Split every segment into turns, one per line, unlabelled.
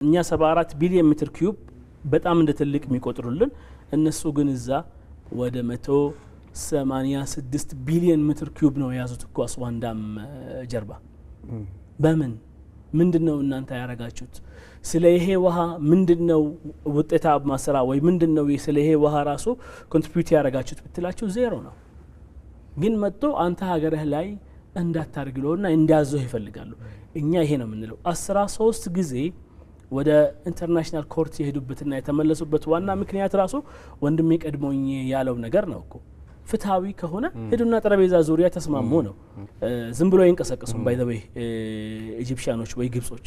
እኛ 74 ቢሊዮን ሜትር ኪዩብ በጣም እንደ ትልቅ የሚቆጥሩልን እነሱ ግን እዛ ወደ 186 ቢሊዮን ሜትር ኪዩብ ነው የያዙት እኮ አስዋን ዳም ጀርባ። በምን ምንድነው እናንተ ያረጋችሁት? ስለ ይሄ ውሃ ምንድነው ውጤታማ ስራ ወይ ምንድነው ስለ ይሄ ውሃ ራሱ ኮንትሪቢዩት ያረጋችሁት ብትላችሁ ዜሮ ነው። ግን መጥቶ አንተ ሀገርህ ላይ እንዳታርግለውና እንዲያዘው ይፈልጋሉ። እኛ ይሄ ነው የምንለው 13 ጊዜ ወደ ኢንተርናሽናል ኮርት የሄዱበትና የተመለሱበት ዋና ምክንያት ራሱ ወንድሜ ቀድሞኝ ያለው ነገር ነው እኮ። ፍትሃዊ ከሆነ ሄዱና ጠረጴዛ ዙሪያ ተስማሙ ነው። ዝም ብሎ ይንቀሳቀሱም ባይ ዘ ዌይ ኢጂፕሽያኖች ወይ ግብጾች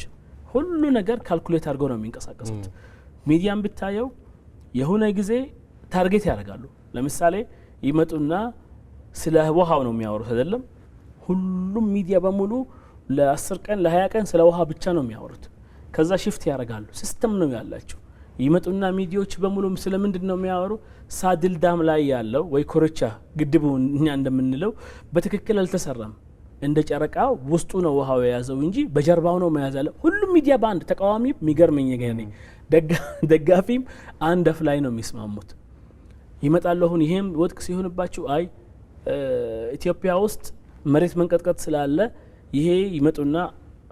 ሁሉ ነገር ካልኩሌት አድርገው ነው የሚንቀሳቀሱት። ሚዲያም ብታየው የሆነ ጊዜ ታርጌት ያደርጋሉ። ለምሳሌ ይመጡና ስለ ውሃው ነው የሚያወሩት አይደለም። ሁሉም ሚዲያ በሙሉ ለ10 ቀን ለ20 ቀን ስለ ውሃ ብቻ ነው የሚያወሩት። ከዛ ሽፍት ያደርጋሉ። ሲስተም ነው ያላቸው። ይመጡና ሚዲያዎች በሙሉ ስለምንድን ነው የሚያወሩ? ሳድል ዳም ላይ ያለው ወይ ኮርቻ ግድቡ እኛ እንደምንለው በትክክል አልተሰራም። እንደ ጨረቃው ውስጡ ነው ውሃው የያዘው እንጂ በጀርባው ነው መያዝ ያለው። ሁሉም ሚዲያ በአንድ ተቃዋሚ የሚገርመኝ ገኔ ደጋፊም አንድ አፍ ላይ ነው የሚስማሙት። ይመጣሉ። አሁን ይሄም ወጥቅ ሲሆንባችሁ አይ ኢትዮጵያ ውስጥ መሬት መንቀጥቀጥ ስላለ ይሄ ይመጡና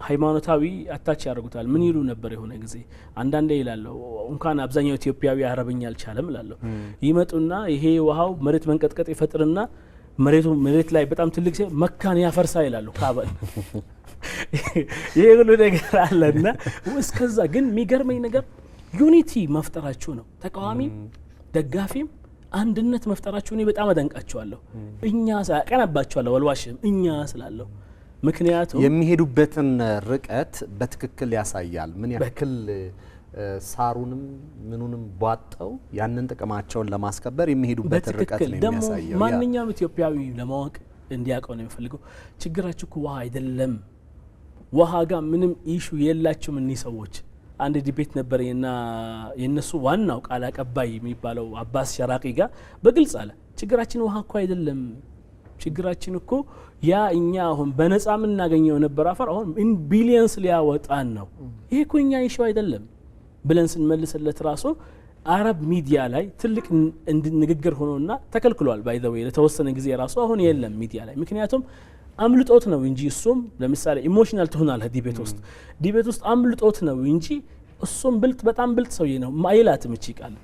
ሃይማኖታዊ አታች ያደርጉታል። ምን ይሉ ነበር የሆነ ጊዜ አንዳንዴ ይላለው እንኳን አብዛኛው ኢትዮጵያዊ አረብኛ አልቻለም ይላለው። ይመጡና ይሄ ውሃው መሬት መንቀጥቀጥ ይፈጥርና መሬት ላይ በጣም ትልቅ መካን ያፈርሳ ይላሉ ካባል። ይሄ ሁሉ ነገር አለና እስከዛ ግን የሚገርመኝ ነገር ዩኒቲ መፍጠራችሁ ነው። ተቃዋሚ ደጋፊም አንድነት መፍጠራችሁ ነው። በጣም አደንቃችኋለሁ። እኛ ሳቀናባችኋለሁ ወልዋሽም እኛ ስላለው ምክንያቱም
የሚሄዱበትን ርቀት በትክክል ያሳያል። ምን ያክል ሳሩንም ምኑንም ቧጣው ያንን ጥቅማቸውን ለማስከበር የሚሄዱበት ርቀት ነው የሚያሳየው።
ማንኛውም ኢትዮጵያዊ ለማወቅ እንዲያውቀው ነው የሚፈልገው። ችግራችሁ እኮ ውሃ አይደለም። ውሃ ጋር ምንም ኢሹ የላችሁም። እኒህ ሰዎች አንድ ዲቤት ነበር የነሱ ዋናው ቃል አቀባይ የሚባለው አባስ ሸራቂ ጋር በግልጽ አለ ችግራችን ውሃ እኮ አይደለም። ችግራችን እኮ ያ እኛ አሁን በነፃ የምናገኘው ነበር አፈር አሁን ኢን ቢሊየንስ ሊያወጣን ነው። ይሄ እኮ እኛ ኢሹ አይደለም ብለን ስንመልስለት ራሱ አረብ ሚዲያ ላይ ትልቅ ንግግር ሆኖና ተከልክሏል። ባይ ዘ ዌይ ለተወሰነ ጊዜ ራሱ አሁን የለም ሚዲያ ላይ። ምክንያቱም አምልጦት ነው እንጂ እሱም ለምሳሌ ኢሞሽናል ትሆናለህ ዲቤት ውስጥ አምልጦት ነው እንጂ እሱም ብልጥ በጣም ብልጥ ሰውዬ ነው ማይላትም ይችላል።